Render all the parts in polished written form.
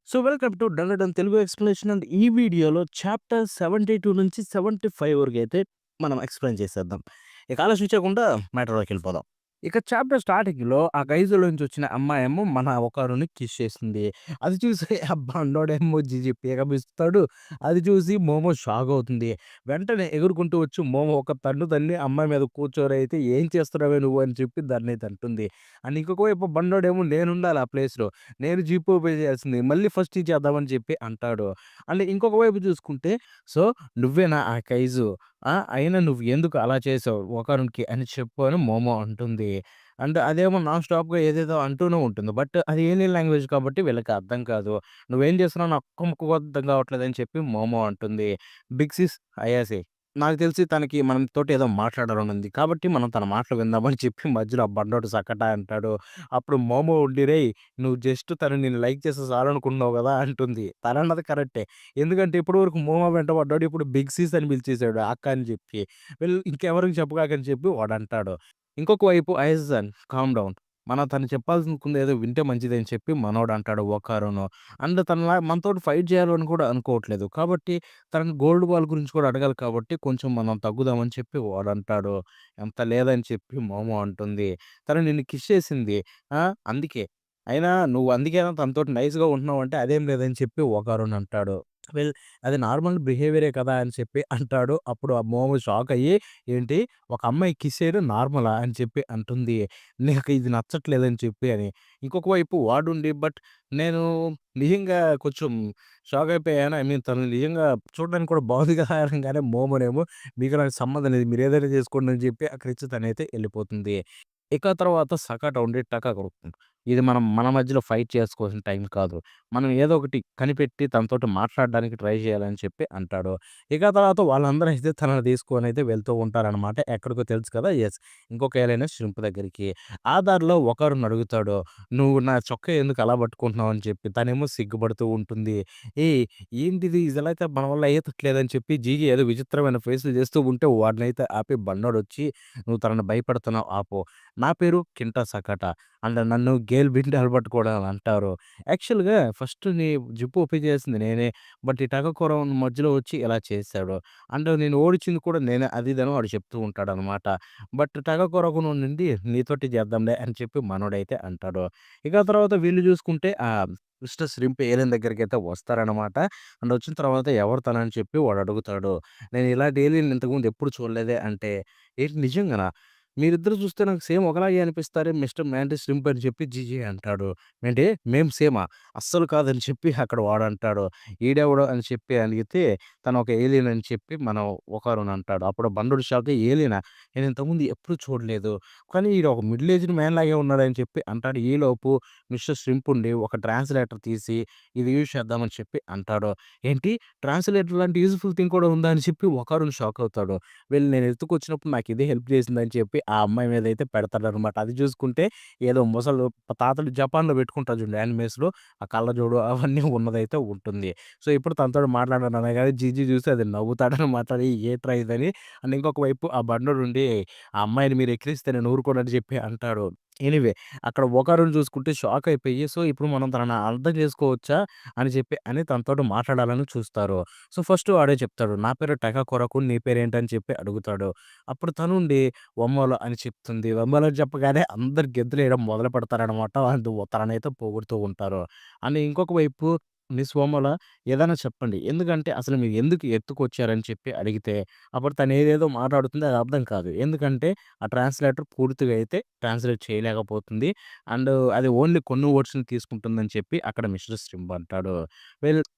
Welcome to done done Telugu explanation and ఈ వీడియోలో chapter 72 నుంచి 75 వరకైతే మనం ఎక్స్‌ప్లెయిన్ చేసేద్దాం. ఇక ఆలస్యించకుండా మ్యాటర్‌లోకెళ్ళిపోదాం. ఇక చాప్టర్ స్టార్టింగ్‌లో ఆ గైజులోంచి వచ్చిన అమ్మాయేమో మన ఒకరుని కిస్ చేసింది. అది చూసి ఆ బండోడేమో పీక పిసుకుతాడు. అది చూసి మోమో షాక్ అవుతుంది. వెంటనే ఎగురుకుంటూ వచ్చి మోమో ఒక తన్ను తన్ని అమ్మాయి మీద కూర్చోరైతే "ఏం చేస్తున్నావే నువ్వు" అని చెప్పి దాన్నయితే అంటుంది. అండ్ ఇంకొక వైపు బండోడేమో నేనుండాలి ఆ ప్లేస్‌లో. నేను జీప్ ఓపెన్ చేయాల్సింది. మళ్ళీ ఫస్ట్ నుంచి చేద్దామని చెప్పి అంటాడు. అండ్ ఇంకొక వైపు చూసుకుంటే, "సో, నువ్వేనా ఆ ఖైజు? అయినా నువ్వు ఎందుకు అలా చేసావు ఒకానొన్‌కి" అని చెప్పు అని మోమో అంటుంది. అండ్ అదేమో నాన్ స్టాప్‌గా ఏదేదో అంటూనే ఉంటుంది. బట్ అది ఏలియన్ లాంగ్వేజ్ కాబట్టి వీళ్ళకి అర్థం కాదు. "నువ్వేం చేస్తున్నావో నాకు ఒక్క ముక్క కూడా అర్థం కావట్లేదని" చెప్పి మోమో అంటుంది. బిగ్ సిస్ అయాసి నాకు తెలిసి తనకి మనతోటి ఏదో మాట్లాడాలని ఉంది. కాబట్టి మనం తన మాటలు విందామని చెప్పి మధ్యలో ఆ బండోడు సకటా అంటాడు. అప్పుడు మోమో ఉండి "రేయ్! నువ్వు జస్ట్ తను నిన్ను లైక్ చేస్తే చాలనుకుంటున్నావు గదా!" అంటుంది. తనన్నది కరెక్టే. ఎందుకంటే ఇప్పటి వరకు మోమో వెంట పడ్డాడు. ఇప్పుడు బిగ్ సీస్ అని పిలిచేసాడు అక్క అని చెప్పి. వీళ్ళు ఇంకెవరికి చెప్పగాకని చెప్పి వాడంటాడు. ఇంకొక వైపు ఐజన్ కామ్ డౌన్. తను చెప్పాలనుకుంది ఏదో వింటే మంచిదని చెప్పి మనోడంటాడు ఒకారును. అండ్ మనతోటి ఫైట్ చేయాలని కూడా అనుకోవట్లేదు. కాబట్టి తనని గోల్డ్ బాల్ గురించి కూడా అడగాలి కాబట్టి కొంచెం మనం తగ్గుదామని చెప్పి వాడంటాడు. అంత లేదని చెప్పి మోమో అంటుంది. తను నిన్ను కిస్ చేసింది. ఆ! అందుకే. అయినా నువ్వు అందుకేనా తనతోటి నైస్‌గా ఉంటున్నావంటే అదేం లేదని చెప్పి ఒకారున్ అంటాడు. వెల్ అది నార్మల్ బిహేవియరే కదా! అని చెప్పి అంటాడు. అప్పుడు ఆ మోమో షాక్ అయ్యి ఏంటి ఒక అమ్మాయి కిస్ చేయడం నార్మలా? అని చెప్పి అంటుంది. నాకు ఇది నచ్చట్లేదని చెప్పి అని. ఇంకొక వైపు వాడుండి నేను నిజంగా కొంచెం షాక్ అయిపోయాను. ఐ మీన్ తను నిజంగా చూడడానికి కూడా బాగుంది కదా! అనంగానే మోమోనేమో మీకు నాకు సంబంధం లేదు. మీరేదైనా చేసుకోండి అని చెప్పి అక్కడి నుంచి తనైతే ఎళ్ళిపోతుంది. ఇక తర్వాత సగటు ఉండి టక కొడుతుంది. ఇది మన మధ్యలో ఫైట్ చేసుకోవాల్సిన టైం కాదు. మనం ఏదో ఒకటి కనిపెట్టి తనతోటి మాట్లాడడానికి ట్రై చేయాలని చెప్పి అంటాడు. ఇక తర్వాత వాళ్ళందరూ అయితే తనని తీసుకొనైతే వెళ్తూ ఉంటారనమాట. ఎక్కడికో తెలుసు కదా! యెస్. ఇంకొక ఏలైనా షింప్ దగ్గరికి. ఆ దారిలో ఒకరుని అడుగుతాడు. "నువ్వు నా చొక్కా ఎందుకు అలా పట్టుకుంటున్నావు?" అని చెప్పి. తనేమో సిగ్గుపడుతూ ఉంటుంది. "ఏయ్! ఏంటిది ఇసలైతే అయితే మన వల్ల అయ్యేతట్లేదని" చెప్పి జీగి ఏదో విచిత్రమైన ఫేసులు చేస్తూ ఉంటే వాడినైతే ఆపి బండోడొచ్చి, "నువ్వు తనని భయపెడుతున్నావు ఆపు. నా పేరు కింటా సకాటా. అండ్ నన్ను గేల్ బిండ్ ఆల్బర్ట్ కూడా అని అంటారు. యాక్చువల్‌గా ఫస్ట్ నీ జిప్ ఓపెన్ చేసింది నేనే. బట్ ఈ టగకొరవన్ మధ్యలో వచ్చి ఇలా చేశాడు. అండ్ నేను ఓడించింది కూడా నేనే అది ఇదని వాడు చెప్తూ ఉంటాడనమాట. బట్ టగకొరకును నుండి నీతోటి చేద్దాంలే అని చెప్పి మనోడైతే అంటాడు. ఇక తర్వాత వీళ్ళు చూసుకుంటే మిస్టర్ ష్రింప్ ఏలియన్ దగ్గరికైతే వస్తారనమాట. అండ్ వచ్చిన తర్వాత ఎవరు తనని చెప్పి వాడు అడుగుతాడు. నేను ఇలాంటి ఏలియన్ ఇంతకుముందు ఎప్పుడు చూడలేదే అంటే, ఏంటి నిజంగానా? మీరిద్దరు చూస్తే నాకు సేమ్ ఒకలాగే అనిపిస్తారే మిస్టర్ మ్యాంటిస్ ష్రింప్ అని చెప్పి జీజీ అంటాడు. ఏంటి మేము సేమా? అస్సలు కాదని చెప్పి అక్కడ వాడంటాడు. ఈడెవడు అని చెప్పి అడిగితే తను ఒక ఏలియన్ అని చెప్పి మనం ఒకరుని అంటాడు. అప్పుడు బండుడు షాక్ అయ్యి ఏలియనా? నేను ఇంతకుముందు ఎప్పుడు చూడలేదు. కానీ ఈడు ఒక మిడిల్ ఏజ్డ్ మ్యాన్ లాగే ఉన్నాడని చెప్పి అంటాడు. ఈలోపు మిస్టర్ ష్రింప్ ఉండి ఒక ట్రాన్స్‌లేటర్ తీసి ఇది యూజ్ చేద్దామని చెప్పి అంటాడు. ఏంటి ట్రాన్స్‌లేటర్ లాంటి యూజ్‌ఫుల్ థింగ్ కూడా ఉందా అని చెప్పి ఒకరుని షాక్ అవుతాడు. వీళ్ళు నేను ఎత్తుకొచ్చినప్పుడు నాకిదే హెల్ప్ చేసిందని చెప్పి ఆ అమ్మాయి మీదయితే పెడతాడనమాట. అది చూసుకుంటే ఏదో తాతలు జపాన్‌లో పెట్టుకుంటారు చూడండి యానిమేస్‌లో ఆ కళ్ళజోడు అవన్నీ ఉన్నదైతే ఉంటుంది. సో, ఇప్పుడు తనతోటి మాట్లాడను అనగానే జీజీ చూసి అది నవ్వుతాడనమాట. ఏట్రా ఇదని. అండ్ ఇంకొక వైపు ఆ బండోడుండి ఆ అమ్మాయిని మీరు ఎక్కిరిస్తే నేను ఊరుకోనని చెప్పి అంటాడు. ఎనీవే అక్కడ ఒకరుని చూసుకుంటే షాక్ అయిపోయి సో, ఇప్పుడు మనం తనని అర్థం చేసుకోవచ్చా అని చెప్పి తనతోటి మాట్లాడాలని చూస్తారు. సో, ఫస్ట్ వాడే చెప్తాడు. నా పేరు టెక కొరకు నీ పేరేంటని చెప్పి అడుగుతాడు. అప్పుడు తనుండి ఒమ్మోలో అని చెప్తుంది. ఒమ్మోలో చెప్పగానే అందరు గెంతులేయడం మొదలు పెడతారనమాట. తననైతే పొగుడుతూ ఉంటారు. అండ్ ఇంకొక వైపు మిస్ ఒమోల ఏదైనా చెప్పండి. ఎందుకంటే అసలు మీరు ఎందుకు ఎత్తుకొచ్చారని చెప్పి అడిగితే, అప్పుడు తను ఏదేదో మాట్లాడుతుంది అది అర్థం కాదు. ఎందుకంటే ఆ ట్రాన్స్‌లేటర్ పూర్తిగా అయితే ట్రాన్స్‌లేట్ చేయలేకపోతుంది. అండ్ అది ఓన్లీ కొన్ని వర్డ్స్‌ని తీసుకుంటుందని చెప్పి అక్కడ మిస్టర్ స్ట్రింప్ అంటాడు.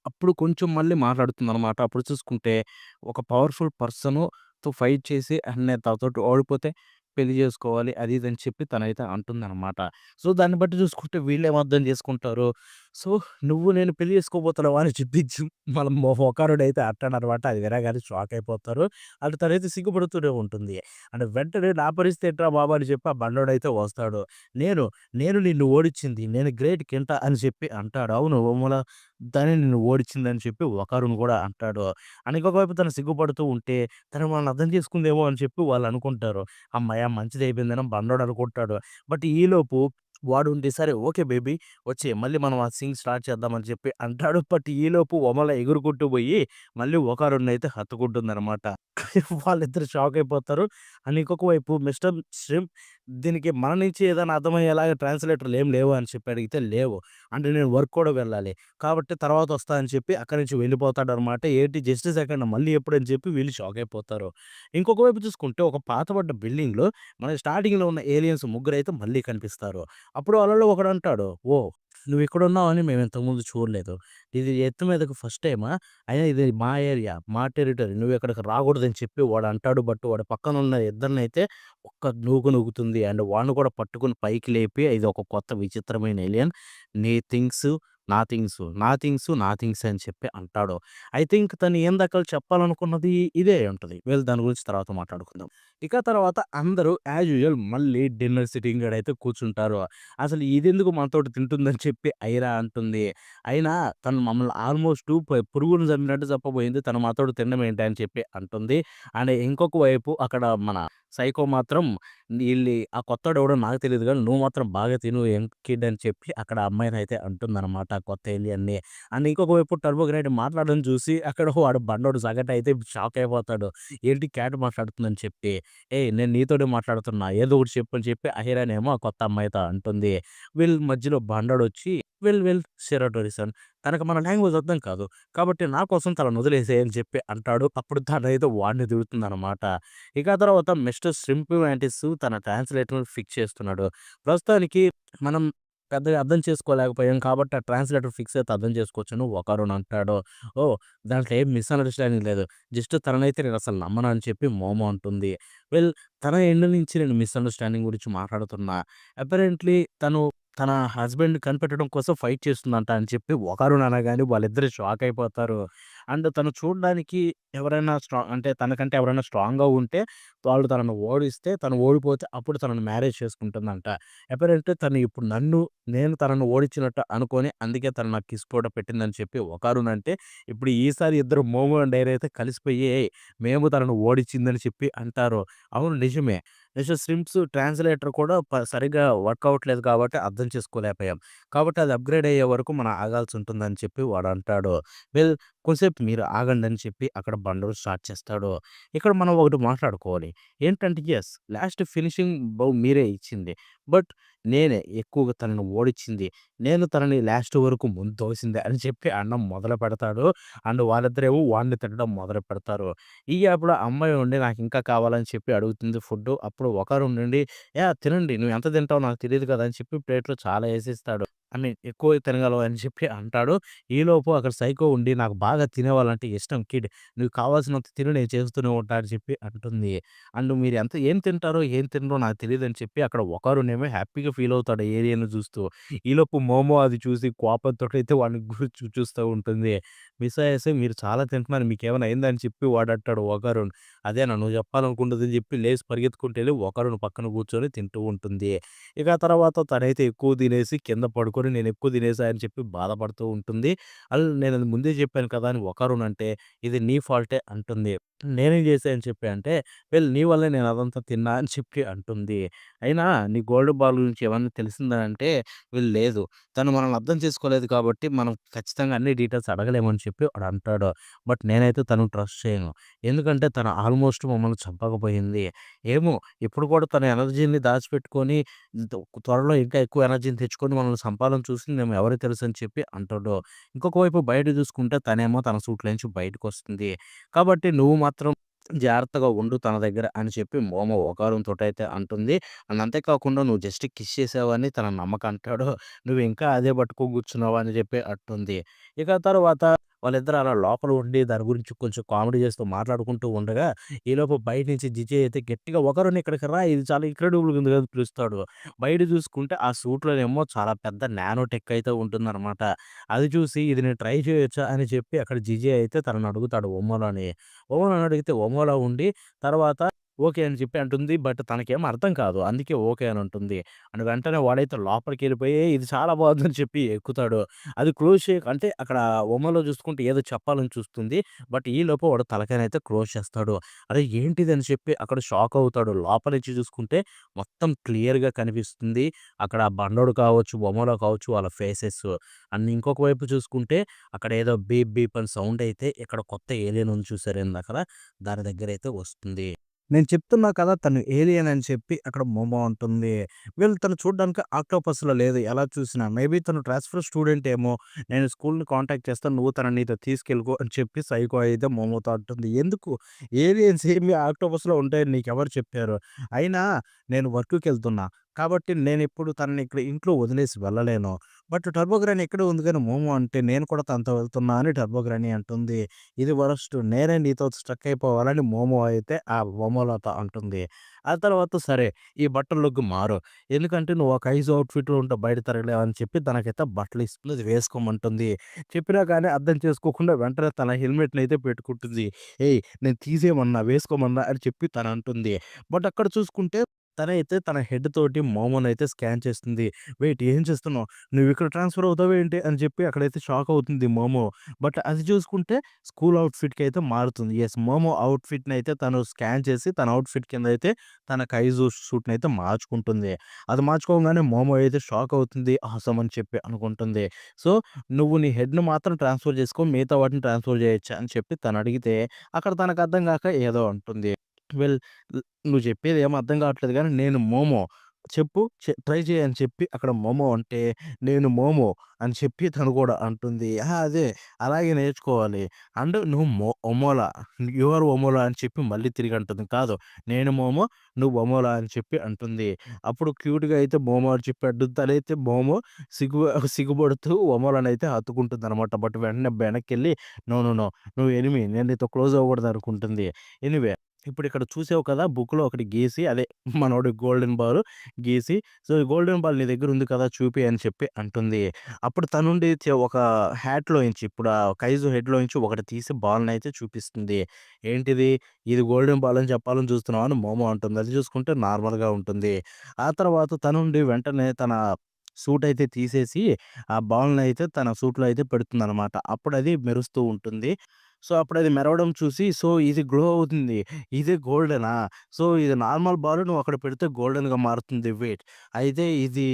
అప్పుడు కొంచెం మళ్ళీ మాట్లాడుతుందనమాట. అప్పుడు చూసుకుంటే ఒక పవర్‌ఫుల్ పర్సన్‌తో ఫైట్ చేసి అండ్ నేను తనతోటి ఓడిపోతే పెళ్లి చేసుకోవాలి అది ఇది అని చెప్పి తనైతే అంటుందనమాట. సో, దాన్ని బట్టి చూసుకుంటే వీళ్ళేం అర్థం చేసుకుంటారు. సో, నువ్వు నేను పెళ్లి చేసుకోబోతున్నావా అని చెప్పి మన ఒకారుడైతే అంటాడనమాట. అది వినగానే షాక్ అయిపోతారు. అండ్ తనైతే సిగ్గుపడుతూనే ఉంటుంది. అండ్ వెంటనే నా పరిస్థితి ఏంట్రా బాబు అని చెప్పి ఆ బండోడైతే వస్తాడు. నేను, నేను నిన్ను ఓడించింది. నేను గ్రేట్ కింటా అని చెప్పి అంటాడు. అవును తనే నిన్ను ఓడించిందని చెప్పి వకారును కూడా అంటాడు. అండ్ ఇంకొక వైపు తను సిగ్గుపడుతూ ఉంటే తను మనల్ని అర్థం చేసుకుందేమో అని చెప్పి వాళ్ళు అనుకుంటారు. హమ్మయ్య! మంచిదయిపోయిందని బండోడు అనుకుంటాడు. బట్ ఈలోపు వాడుండి సరే ఓకే బేబీ వచ్చేయి మళ్ళీ మనం ఆ సీన్ స్టార్ట్ చేద్దామని చెప్పి అంటాడు. బట్ ఈలోపు వమల ఎగురుకుంటూ పోయి మళ్ళీ ఒకారున్నయితే హత్తుకుంటుందనమాట. వాళ్ళిద్దరు షాక్ అయిపోతారు. అండ్ ఇంకొక వైపు మిస్టర్ ష్రింప్ దీనికి మన నుంచి ఏదైనా అర్థమయ్యేలాగా ట్రాన్స్‌లేటర్‌లు ఏం లేవా అని చెప్పి అడిగితే లేవు. అంటే నేను వర్క్ కూడా వెళ్ళాలి. కాబట్టి తర్వాత వస్తా అని చెప్పి అక్కడి నుంచి వెళ్ళిపోతాడనమాట. ఏంటి జస్ట్ సెకండ్ మళ్ళీ ఎప్పుడని చెప్పి వీళ్ళు షాక్ అయిపోతారు. ఇంకొక వైపు చూసుకుంటే ఒక పాతబడ్డ బిల్డింగ్‌లో మనకి స్టార్టింగ్‌లో ఉన్న ఏలియన్స్ ముగ్గురైతే మళ్ళీ కనిపిస్తారు. అప్పుడు వాళ్ళలో ఒకడంటాడు, "ఓహ్! నువ్విక్కడున్నావని మేము ఇంతకుముందు చూడలేదు. ఇది ఎత్తు మీదకి ఫస్ట్ టైమా? అయినా ఇది మా ఏరియా, మా టెరిటరీ. నువ్విక్కడికి రాకూడదని" చెప్పి వాడంటాడు. బట్ వాడి పక్కనున్న ఇద్దరినైతే ఒక్క నూకు నూకుతుంది. అండ్ వాడిని కూడా పట్టుకొని పైకి లేపి ఇది ఒక కొత్త విచిత్రమైన ఏలియన్. నీ థింగ్స్, నా థింగ్స్, నా థింగ్స్, నా థింగ్స్ అని చెప్పి అంటాడు. ఐ థింక్ తను ఏందాకల చెప్పాలనుకున్నది ఇదే అయుంటది. వీళ్ళు దాని గురించి తర్వాత మాట్లాడుకుందాం. ఇక తర్వాత అందరూ యాజ్ యూజువల్ మళ్ళీ డిన్నర్ సిట్టింగ్ కాడైతే కూర్చుంటారు. అసలు ఇదెందుకు మనతోటి తింటుందని చెప్పి ఐరా అంటుంది. అయినా తను మమ్మల్ని ఆల్మోస్టు పురుగుని చంపినట్టు చంపబోయింది. తను మాతోటి తినడం ఏంటి అని చెప్పి అంటుంది. అండ్ ఇంకొక వైపు అక్కడ మన సైకో మాత్రం ఆ కొత్తోడెవడో నాకు తెలీదు గానీ నువ్వు మాత్రం బాగా తిను యంగ్ కిడ్ అని చెప్పి అక్కడ అమ్మాయినైతే అంటుందనమాట ఆ కొత్త ఏలియన్‌ని. అండ్ ఇంకొక వైపు టర్బోగ్రైడ్ మాట్లాడడం చూసి అక్కడ వాడు బండోడు సగటు అయితే షాక్ అయిపోతాడు. ఏంటి క్యాట్ మాట్లాడుతుందని చెప్పి. ఏయ్! నేను నీతోనే మాట్లాడుతున్నా. ఏదో ఒకటి చెప్పు అని చెప్పి అహిరానేమో ఆ కొత్త అమ్మాయితో అంటుంది. వీళ్ళ మధ్యలో బండోడొచ్చి వెల్ సెరటోరీ సన్. తనకు మన లాంగ్వేజ్ అర్థం కాదు. కాబట్టి నా కోసం తననొదిలేసేయి అని చెప్పి అంటాడు. అప్పుడు తనైతే వాడిని తిడుతుందనమాట. ఇక ఆ తర్వాత మిస్టర్ ష్రింప్ మ్యాంటిస్ తన ట్రాన్స్‌లేటర్‌ని ఫిక్స్ చేస్తున్నాడు. ప్రస్తుతానికి మనం పెద్దగా అర్థం చేసుకోలేకపోయాం కాబట్టి ఆ ట్రాన్స్‌లేటర్ ఫిక్స్ అయితే అర్థం చేసుకోవచ్చని ఒకరుని అంటాడు. ఓహ్! దాంట్లో ఏం మిస్‌అండర్‌స్టాండింగ్ లేదు. జస్ట్ తననైతే నేనసలు నమ్మను అని చెప్పి మోమో అంటుంది. వెల్ తన ఎండ్ నుంచి నేను మిస్‌అండర్‌స్టాండింగ్ గురించి మాట్లాడుతున్నా. అపారెంట్‌లీ తను తన హస్బెండ్‌ని కనిపెట్టడం కోసం ఫైట్ చేస్తుందంట అని చెప్పి ఒకరుని అనగానే వాళ్ళిద్దరూ షాక్ అయిపోతారు. అండ్ తను చూడడానికి ఎవరైనా అంటే తనకంటే ఎవరైనా స్ట్రాంగ్‌గా ఉంటే వాళ్ళు తనను ఓడిస్తే తను ఓడిపోతే అప్పుడు తనను మ్యారేజ్ చేసుకుంటుందంట. అపారెంట్‌లీ తను ఇప్పుడు నేను తనను ఓడించినట్టు అనుకోని అందుకే తను నాకు కిస్ కూడా పెట్టిందని చెప్పి ఒకారున్ అంటే ఇప్పుడు ఈసారి ఇద్దరు మోమో అండ్ డైరీ అయితే కలిసిపోయి "ఏయ్! మేము తనను ఓడించిందని" చెప్పి అంటారు. అవును నిజమే. మిస్టర్ స్ట్రింప్స్ ట్రాన్స్‌లేటర్ కూడా సరిగ్గా వర్క్ అవ్వట్లేదు కాబట్టి అర్థం చేసుకోలేకపోయాం. కాబట్టి అది అప్‌గ్రేడ్ అయ్యే వరకు మనం ఆగాల్సుంటుందని చెప్పి వాడంటాడు. వెల్ కొంసేపు మీరు ఆగండని చెప్పి అక్కడ బండలు స్టార్ట్ చేస్తాడు. ఇక్కడ మనం ఒకటి మాట్లాడుకోవాలి. ఏంటంటే యెస్ లాస్ట్ ఫినిషింగ్ మీరే ఇచ్చింది. బట్ నేనే ఎక్కువగా తనని ఓడించింది. నేను తనని లాస్ట్ వరకు ముందు తోసింది అని చెప్పి అనడం మొదలుపెడతాడు. అండ్ వాళ్ళిద్దరేమో వాడిని తిట్టడం మొదలుపెడతారు. ఈ గ్యాప్‌లో అమ్మాయి ఉండి నాకింకా కావాలని చెప్పి అడుగుతుంది ఫుడ్డు. అప్పుడు ఒకరు నుండి యాహ్! తినండి నువ్వు ఎంత తింటావో నాకు తెలీదు కదా! అని చెప్పి ప్లేట్‌లో చాలా ఏసిస్తాడు. ఐ మీన్ ఎక్కువ తినగలవు అని చెప్పి అంటాడు. ఈలోపు అక్కడ సైకో ఉండి నాకు బాగా తినేవాళ్ళంటే ఇష్టం కిడ్. నీకు కావాల్సినంత తిను నేను చేస్తూనే ఉంటా అని చెప్పి అంటుంది. అండ్ మీరు ఏం తింటారో, ఏం తినరో నాకు తెలీదని చెప్పి అక్కడ ఒకరునేమో హ్యాపీగా ఫీల్ అవుతాడు ఆ ఏరియాని చూస్తూ. ఈలోపు మోమో అది చూసి కోపంతోటైతే వాడిని చూస్తూ ఉంటుంది. మిస్సయ్యేసి మీరు చాలా తింటున్నారు మీకేమైనా అయిందా అని చెప్పి వాడంటాడు వకారున్. అదేనా నువ్వు చెప్పాలనుకుంటున్నదని చెప్పి లేసి పరిగెత్తుకుంటూ ఎళ్లి వకారున్ పక్కన కూర్చొని తింటూ ఉంటుంది. ఇక ఆ తర్వాత తనైతే ఎక్కువ తినేసి కింద పడుకొని నేను ఎక్కువ తినేసా అని చెప్పి బాధపడుతూ ఉంటుంది. నేనది ముందే చెప్పాను కదా! అని వకారున్ అంటే ఇది నీ ఫాల్టే అంటుంది. నేనేం చేశా అని చెప్పి అంటే, వెల్ నీ వల్లే నేను అదంతా తిన్నా అని చెప్పి అంటుంది. అయినా నీ గోల్డ్ బాల్ గురించి ఏమన్నా తెలిసిందా అంటే, వీళ్ళు లేదు. తను మనల్ని అర్థం చేసుకోలేదు కాబట్టి, మనం ఖచ్చితంగా అన్ని డీటెయిల్స్ అడగలేమని చెప్పి వాడంటాడు. బట్ నేనైతే తనను ట్రస్ట్ చేయను. ఎందుకంటే తను ఆల్మోస్ట్ మమ్మల్ని చంపకపోయింది. ఏమో ఇప్పుడు కూడా తన ఎనర్జీని దాచిపెట్టుకొని త్వరలో ఇంకా ఎక్కువ ఎనర్జీని తెచ్చుకొని మనల్ని చంపాలని చూసిందేమో ఎవరికి తెలుసని చెప్పి అంటాడు. ఇంకొక వైపు బయట చూసుకుంటే తనేమో తన సూట్‌లోంచి బయటకొస్తుంది. కాబట్టి నువ్వు మాత్రం జాగ్రత్తగా ఉండు తన దగ్గర అని చెప్పి మోమో ఒకారంతోటైతే అంటుంది. అండ్ అంతే కాకుండా నువ్వు జస్ట్ కిస్ చేసావని తన నమ్మకంటాడు. నువ్వు ఇంకా అదే పట్టుకొని కూర్చున్నావా అని చెప్పి అంటుంది. ఇక తర్వాత వాళ్ళిద్దరూ అలా లోపల ఉండి దాని గురించి కొంచెం కామెడీ చేస్తూ మాట్లాడుకుంటూ ఉండగా, ఈలోపు బయట నుంచి జిజే అయితే గట్టిగా "ఒకరుని ఇక్కడికి రా ఇది చాలా ఇంక్రెడిబుల్‌గా ఉంది" అని పిలుస్తాడు. బయట చూసుకుంటే ఆ సూట్‌లోనేమో చాలా పెద్ద నానో టెక్ అయితే ఉంటుందన్నమాట. అది చూసి ఇది నేను ట్రై చేయొచ్చా అని చెప్పి అక్కడ జిజే అయితే తనని అడుగుతాడు ఒమోలని. ఒమోలని అడిగితే ఒమోలా ఉండి తర్వాత ఓకే అని చెప్పి అంటుంది. బట్ తనకేమో అర్థం కాదు. అందుకే ఓకే అని అంటుంది. అండ్ వెంటనే వాడైతే లోపలికెళ్ళిపోయి ఇది చాలా బాగుందని చెప్పి ఎక్కుతాడు. అది క్లోజ్ అంటే అక్కడ బొమ్మలో చూసుకుంటే ఏదో చెప్పాలని చూస్తుంది. బట్ ఈలోపు వాడు తలకాయనైతే క్లోజ్ చేస్తాడు. అరే! ఏంటిది అని చెప్పి అక్కడ షాక్ అవుతాడు. లోపల నుంచి చూసుకుంటే మొత్తం క్లియర్‌గా కనిపిస్తుంది. అక్కడ ఆ బండోడు కావచ్చు, బొమ్మలో కావచ్చు వాళ్ళ ఫేసెస్. అండ్ ఇంకొక వైపు చూసుకుంటే అక్కడ ఏదో బీప్ బీప్ అని సౌండ్ అయితే ఇక్కడ కొత్త ఏలియన్ ఉంది చూసారా ఇందాకల దాని దగ్గరైతే వస్తుంది. నేను చెప్తున్నా కదా! తను ఏలియన్ అని చెప్పి అక్కడ మొమ ఉంటుంది. తను చూడ్డానికి ఆక్టోపస్‌లా లేదు ఎలా చూసినా. మేబీ తను ట్రాన్స్‌ఫర్ స్టూడెంట్ ఏమో! నేను స్కూల్‌ని కాంటాక్ట్ చేస్తాను. నువ్వు తనని నీతో తీసుకెళ్ళిపో అని చెప్పి సైకో అయితే మొమోతో అంటుంది. ఎందుకు? ఏలియన్స్ ఏమి ఆక్టోపస్‌లో ఉంటాయని నీకెవరు చెప్పారు? అయినా నేను వర్క్‌కెళ్తున్నా. కాబట్టి నేనిప్పుడు తనని ఇక్కడ ఇంట్లో వదిలేసి వెళ్ళలేను. బట్ టర్బోగ్రాని ఇక్కడే ఉంది గానీ మోమో అంటే నేను కూడా తనతో వెళ్తున్నా అని టర్బోగ్రాని అంటుంది. ఇది వరస్ట్. నేనే నీతో స్ట్రక్ అయిపోవాలని మోమో అయితే ఆ మొమోలతో అంటుంది. ఆ తర్వాత సరే ఈ బట్టల్లోకి మారు. ఎందుకంటే నువ్వు ఒక ఐస్ అవుట్‌ఫిట్‌లో ఉంటే బయట తిరగలేవు అని చెప్పి తనకైతే బట్టలు ఇస్తుంది. అది వేసుకోమంటుంది. చెప్పినా కానీ అర్థం చేసుకోకుండా వెంటనే తన హెల్మెట్‌నయితే పెట్టుకుంటుంది. "ఏయ్! నేను తీసేయమన్నా, వేసుకోమన్నా" అని చెప్పి తనంటుంది. బట్ అక్కడ చూసుకుంటే తనైతే తన హెడ్ తోటి మోమోనయితే స్కాన్ చేస్తుంది. "వెయిట్ ఏం చేస్తున్నావు? నువ్విక్కడ ట్రాన్స్‌ఫర్ అవుతావేంటి?" అని చెప్పి అక్కడైతే షాక్ అవుతుంది మోమో. బట్ అది చూసుకుంటే స్కూల్ అవుట్‌ఫిట్‌కయితే మారుతుంది. యెస్. మోమో అవుట్‌ఫిట్‌నయితే తను స్కాన్ చేసి తన అవుట్‌ఫిట్ కిందయితే తన కైజు సూట్‌నయితే మార్చుకుంటుంది. అది మార్చుకోంగానే మోమో అయితే షాక్ అవుతుంది. ఆసమ్ అని చెప్పి అనుకుంటుంది. సో, "నువ్వు నీ హెడ్‌ని మాత్రం ట్రాన్స్‌ఫర్ చేసుకో. మిగతా వాటిని ట్రాన్స్‌ఫర్ చేయొచ్చా?" అని చెప్పి తనడిగితే అక్కడ తనకు అర్థం గాక ఏదో అంటుంది. వెల్ నువ్వు చెప్పేదేమో అర్థం కావట్లేదు గానీ నేను మోమో చెప్పు ట్రై చెయి అని చెప్పి అక్కడ మోమో అంటే, నేను మోమో అని చెప్పి తను కూడా అంటుంది. అదే అలాగే నేర్చుకోవాలి. అండ్ నువ్వు ఒమోలా, యూ ఆర్ ఒమోలా అని చెప్పి మళ్ళీ తిరిగి అంటుంది. కాదు నేను మోమో, నువ్వు ఒమోలా అని చెప్పి అంటుంది. అప్పుడు క్యూట్‌గా అయితే మోమో అని చెప్పి అంటుంది. తనైతే మోమో సిగ్గు సిగ్గుపడుతూ ఒమోలానైతే హత్తుకుంటుందనమాట. బట్ వెంటనే వెనక్కెళ్ళి నో, నో, నో నువ్వు ఎనిమి నేను నీతో క్లోజ్ అవ్వకూడదు అనుకుంటుంది. ఎనీవే ఇప్పుడిక్కడ చూసావు కదా! బుక్‌లో ఒకటి గీసి అదే మనోడి గోల్డెన్ బాల్ గీసి, సో, ఈ గోల్డెన్ బాల్ నీ దగ్గరుంది కదా! చూపి అని చెప్పి అంటుంది. అప్పుడు తనుండి ఒక హ్యాట్‌లోంచి ఇప్పుడు ఆ కైజు హెడ్‌లోంచి ఒకటి తీసి బాల్‌నయితే చూపిస్తుంది. ఏంటిది? ఇది గోల్డెన్ బాల్ అని చెప్పాలని చూస్తున్నావా? అని మోమో అంటుంది. అది చూసుకుంటే నార్మల్‌గా ఉంటుంది. ఆ తర్వాత తనుండి వెంటనే తన సూటయితే తీసేసి, ఆ బాల్‌నయితే తన సూట్‌లో అయితే పెడుతుందనమాట. అప్పుడది మెరుస్తూ ఉంటుంది. సో, అప్పుడది మెరవడం చూసి, సో, ఇది గ్లో అవుతుంది. ఇది గోల్డెనా? సో, ఇది నార్మల్ బాల్ నువ్వక్కడ పెడితే గోల్డెన్‌గా మారుతుంది వెయిట్. అయితే ఇది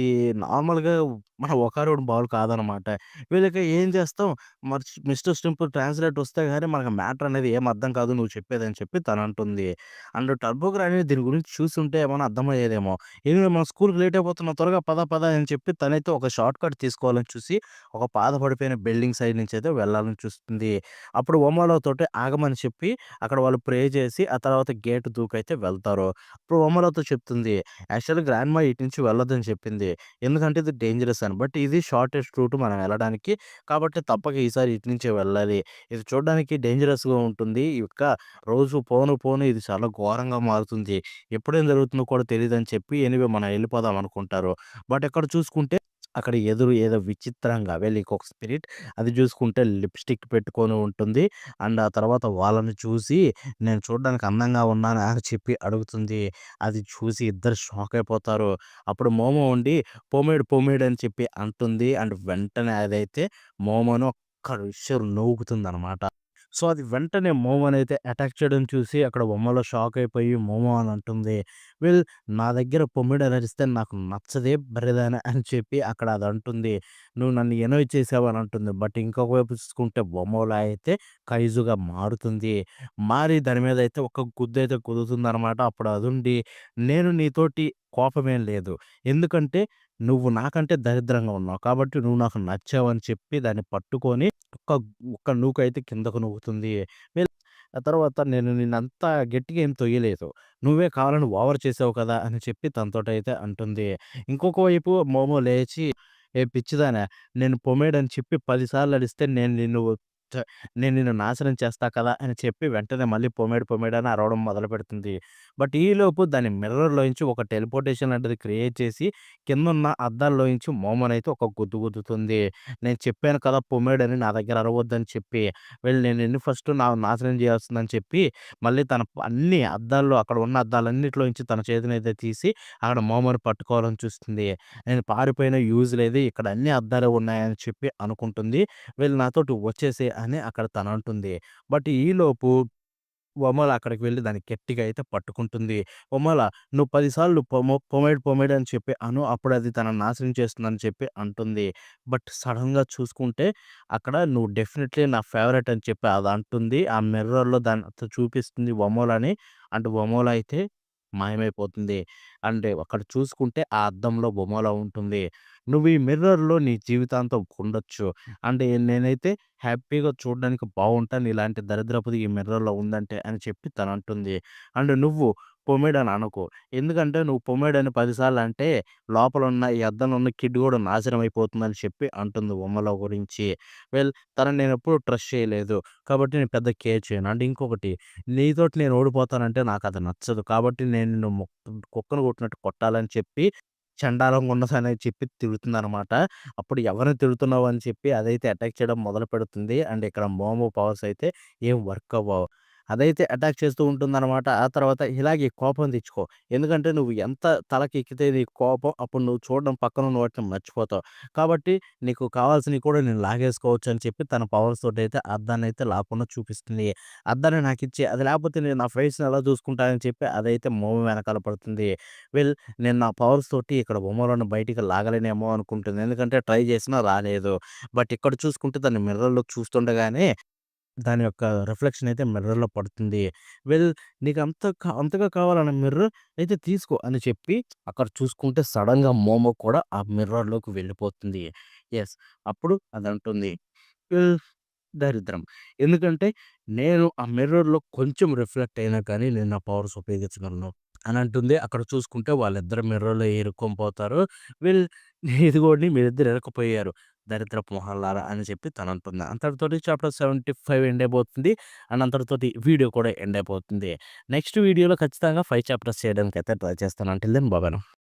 నార్మల్‌గా మన ఒకారోడ్ బాల్ కాదనమాట. వీళ్ళకి ఏం చేస్తాం మిస్టర్ సింపుల్ ట్రాన్స్‌లేట్ వస్తే గాని మనకు మ్యాటర్ అనేది ఏం అర్థం కాదు నువ్వు చెప్పేదని చెప్పి తనంటుంది. అండ్ టర్బోగ్రాని దీని గురించి చూసుంటే ఏమన్నా అర్థమయ్యేదేమో. "ఏమిలే మనం స్కూలుకి లేట్ అయిపోతున్నాం త్వరగా పద పద" అని చెప్పి తనైతే ఒక షార్ట్ కట్ తీసుకోవాలని చూసి, ఒక పాత పడిపోయిన బిల్డింగ్ సైడ్ నుంచయితే వెళ్ళాలని చూస్తుంది. అప్పుడు ఒమోలాతోటి ఆగమని చెప్పి అక్కడ వాళ్ళు ప్రే చేసి ఆ తర్వాత గేట్ దూకైతే వెళ్తారు. అప్పుడు ఒమోలాతో చెప్తుంది. యాక్చువల్లీ గ్రాండ్‌మా ఇటు నుంచి వెళ్ళొద్దని చెప్పింది. ఎందుకంటే ఇది డేంజరస్ అని. బట్ ఇది షార్టెస్ట్ రూట్ మనం వెళ్ళడానికి. కాబట్టి తప్పక ఈసారి ఇటు నుంచే వెళ్ళాలి. ఇది చూడడానికి డేంజరస్‌గా ఉంటుంది. రోజు పోను పోను ఇది చాలా ఘోరంగా మారుతుంది. ఎప్పుడేం జరుగుతుందో కూడా తెలీదని చెప్పి ఎనీవే మనం ఎళ్ళిపోదాం అనుకుంటారు. బట్ ఇక్కడ చూసుకుంటే అక్కడ ఎదురు ఏదో విచిత్రంగా ఇంకొక స్పిరిట్ అది చూసుకుంటే లిప్‌స్టిక్ పెట్టుకొని ఉంటుంది. అండ్ ఆ తర్వాత వాళ్ళని చూసి నేను చూడడానికి అందంగా ఉన్నానా అని చెప్పి అడుగుతుంది. అది చూసి ఇద్దరు షాక్ అయిపోతారు. అప్పుడు మోమో ఉండి పొమేడ్ పొమేడ్ అని చెప్పి అంటుంది. అండ్ వెంటనే అదైతే మోమోని ఒక్క ఉస్సురు నూకుతుందనమాట. సో, అది వెంటనే మోమోనైతే అటాక్ చేయడం చూసి అక్కడ బొమ్మలో షాక్ అయిపోయి మోమో అని అంటుంది. వెల్ నా దగ్గర పొమ్మిడి ఇస్తే నాకు నచ్చదే బర్రెదాన అని చెప్పి అక్కడ అది అంటుంది. నువ్వు నన్ను ఎనోయ్ చేసావు అని అంటుంది. బట్ ఇంకొక వైపు చూసుకుంటే బొమ్మలో అయితే కైజుగా మారుతుంది. మారి దాని మీద అయితే ఒక గుద్దయితే గుద్దుతుందనమాట. అప్పుడు అదుండి నేను నీతోటి కోపమేం లేదు. ఎందుకంటే నువ్వు నాకంటే దరిద్రంగా ఉన్నావు. కాబట్టి నువ్వు నాకు నచ్చావని చెప్పి దాన్ని పట్టుకొని ఒక్క ఒక్క నూకైతే కిందకు నూకుతుంది. వెల్ ఆ తర్వాత నేను నిన్నంత గట్టిగా ఏం తొయ్యలేదు. నువ్వే కావాలని ఓవర్ చేసావు కదా! అని చెప్పి తనతోటైతే అంటుంది. ఇంకొక వైపు మోమో లేచి ఏ పిచ్చిదానా! నేను పొమేడ్ అని చెప్పి 10 సార్లు అడిస్తే నేను నిన్ను చ నేను నిన్ను నాశనం చేస్తా కదా! అని చెప్పి వెంటనే మళ్ళీ పొమైడ్ అని అరవడం మొదలుపెడుతుంది. బట్ ఈలోపు దాని మిర్రర్‌లోంచి ఒక టెలిపోర్టేషన్ లాంటిది క్రియేట్ చేసి కిందున్న అద్దాల్లోంచి మోమోనైతే ఒక గుద్దు గుద్దుతుంది. నేను చెప్పాను కదా! పొమైడ్ అని నా దగ్గర అరవొద్దని చెప్పి. వెల్ నేను నిన్ను ఫస్ట్ నాశనం చేస్తుందని చెప్పి మళ్ళీ తన అన్ని అద్దాల్లో అక్కడ ఉన్న అద్దాలన్నిటిలోంచి తన చేతినైతే తీసి అక్కడ మోమోని పట్టుకోవాలని చూస్తుంది. నేను పారిపోయినా యూజ్ లేదు. ఇక్కడ అన్ని అద్దాలే ఉన్నాయని చెప్పి అనుకుంటుంది. వీళ్ళు నాతోటి వచ్చేసేయి అని అక్కడ తనంటుంది. బట్ ఈలోపు వమోలా అక్కడికి వెళ్లి దాన్ని గట్టిగా అయితే పట్టుకుంటుంది. వమోలా నువ్వు 10 సార్లు పొమైడ్ అని చెప్పి అను. అప్పుడు అది తనని నాశనం చేస్తుందని చెప్పి అంటుంది. బట్ సడెన్‌గా చూసుకుంటే అక్కడ నువ్వు డెఫినైట్‌లీ నా ఫేవరెట్ అని చెప్పి అది అంటుంది. ఆ మిర్రర్‌లో దాన్ని చూపిస్తుంది వమోలాని. అండ్ వమోలా అయితే మాయమైపోతుంది. అంటే అక్కడ చూసుకుంటే ఆ అద్దంలో బొమ్మలా ఉంటుంది. నువ్వు ఈ మిర్రర్‌లో నీ జీవితాంతం ఉండొచ్చు. అంటే నేనైతే హ్యాపీగా చూడడానికి బావుంటాను. ఇలాంటి దరిద్రపుది ఈ మిర్రర్‌లో ఉందంటే అని చెప్పి తనంటుంది. అండ్ నువ్వు పొమైడ్ అని అనకు. ఎందుకంటే నువ్వు పొమైడ్ అని 10 సార్లు అంటే లోపలున్న ఈ అద్దంలో ఉన్న కిడ్ గూడా నాశనం అయిపోతుందని చెప్పి అంటుంది ఉమ్మలో గురించి. వెల్ తనని నేనెప్పుడు ట్రస్ట్ చేయలేదు. కాబట్టి నేను పెద్ద కేర్ చేయను. అండ్ ఇంకొకటి నీతోటి నేను ఓడిపోతానంటే నాకది నచ్చదు. కాబట్టి నేను నిన్ను కుక్కను కొట్టినట్టు కొట్టాలని చెప్పి చెండాలంగా ఉన్నదని చెప్పి తిడుతుందనమాట. అప్పుడు ఎవరిని తిడుతున్నావు అని చెప్పి అదైతే అటాక్ చేయడం మొదలుపెడుతుంది. అండ్ ఇక్కడ మోమో పవర్స్ అయితే ఏం వర్క్ అవ్వవు. అదైతే అటాక్ చేస్తూ ఉంటుందనమాట. ఆ తర్వాత ఇలాగే కోపం తెచ్చుకో. ఎందుకంటే నువ్వు ఎంత తలకెక్కితే నీకు కోపం అప్పుడు నువ్వు చూడడం పక్కనున్న వాటిని మర్చిపోతావు. కాబట్టి నీకు కావాల్సినవి కూడా నేను లాగేసుకోవచ్చు అని చెప్పి తన పవర్స్ తోటైతే అద్దాన్నయితే లాక్కుండా చూపిస్తుంది. అద్దాన్ని నాకిచ్చి అది లేకపోతే నేను నా ఫేస్‌ని ఎలా చూసుకుంటానని చెప్పి అదైతే మోము వెనకాల పడుతుంది. వెల్ నేను నా పవర్స్ తోటి ఇక్కడ బొమ్మలను బయటికి లాగలేనేమో అనుకుంటుంది. ఎందుకంటే ట్రై చేసినా రాలేదు. బట్ ఇక్కడ చూసుకుంటే దాన్ని మిర్రర్‌లోకి చూస్తుండగానే దాని యొక్క రిఫ్లెక్షన్ అయితే మిర్రర్‌లో పడుతుంది. వెల్ అంతగా కావాలన్న మిర్రర్ అయితే తీసుకో అని చెప్పి అక్కడ చూసుకుంటే సడెన్‌గా మోమో కూడా ఆ మిర్రర్‌లోకి వెళ్ళిపోతుంది. యెస్. అప్పుడు అదంటుంది. "హ్మ్, దరిద్రం. ఎందుకంటే నేను ఆ మిర్రర్‌లో కొంచెం రిఫ్లెక్ట్ అయినా కానీ నేను నా పవర్స్ ఉపయోగించగలను" అని అంటుంది. అక్కడ చూసుకుంటే వాళ్ళిద్దరు మిర్రర్‌లో ఇరుక్కొని పోతారు. వీళ్ళు ఇదిగోండి మీరిద్దరు ఇరుక్కుపోయారు. దరిద్రపు మొహాల్లారా అని చెప్పి తనంటుంది. అంతటితోటి చాప్టర్ 75 ఎండ్ అయిపోతుంది. అండ్ అంతటితోటి వీడియో కూడా ఎండ్ అయిపోతుంది. నెక్స్ట్ వీడియోలో ఖచ్చితంగా 5 చాప్టర్స్ చేయడానికైతే ట్రై చేస్తాను. Until then bye bye now.